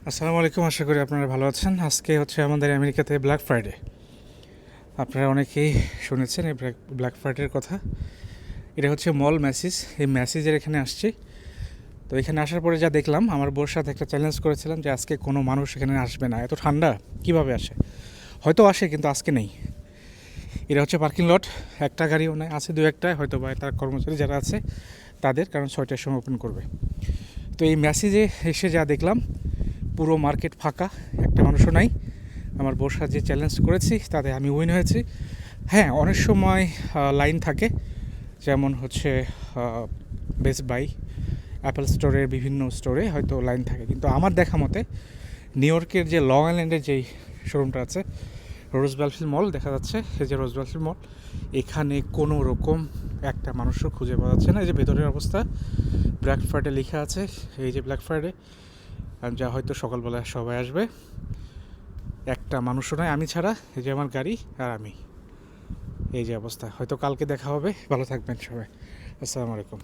আসসালামু আলাইকুম, আশা করি আপনারা ভালো আছেন। আজকে হচ্ছে আমাদের আমেরিকাতে ব্ল্যাক ফ্রাইডে। আপনারা অনেকেই শুনেছেন এই ব্ল্যাক ফ্রাইডের কথা। এটা হচ্ছে মল ম্যাসিস। এই ম্যাসিজের এখানে আসছি। তো এখানে আসার পরে যা দেখলাম, আমার বউর সাথে একটা চ্যালেঞ্জ করেছিলাম যে আজকে কোনো মানুষ এখানে আসবে না, এত ঠান্ডা কিভাবে আসে। হয়তো আসে কিন্তু আজকে নেই। এটা হচ্ছে পার্কিং লট, একটা গাড়িও নেই, আছে দু একটায়, হয়তো বা তার কর্মচারী যারা আছে তাদের, কারণ 6টার সময় ওপেন করবে। তো এই ম্যাসিজে এসে যা দেখলাম, পুরো মার্কেট ফাঁকা, একটা মানুষও নাই। আমার বউর সাথে যে চ্যালেঞ্জ করেছি তাতে আমি উইন হয়েছি। হ্যাঁ, অনেক সময় লাইন থাকে, যেমন হচ্ছে বেস্ট বাই, অ্যাপেল স্টোরের বিভিন্ন স্টোরে হয়তো লাইন থাকে, কিন্তু আমার দেখা মতে নিউ ইয়র্কের যে লং আইল্যান্ডের যেই শোরুমটা আছে, রোজভ্যালি মল দেখা যাচ্ছে, এই যে রোজভ্যালি মল, এখানে কোনো রকম একটা মানুষও খুঁজে পাওয়া যাচ্ছে না। এই যে ভেতরের অবস্থা, ব্ল্যাক ফ্রাইডে লেখা আছে, এই যে ব্ল্যাক ফ্রাইডে, যা হয়তো সকালবেলা সবাই আসবে, একটা মানুষও নয় আমি ছাড়া। এই যে আমার গাড়ি আর আমি, এই যে অবস্থা। হয়তো কালকে দেখা হবে। ভালো থাকবেন সবাই। আসসালামু আলাইকুম।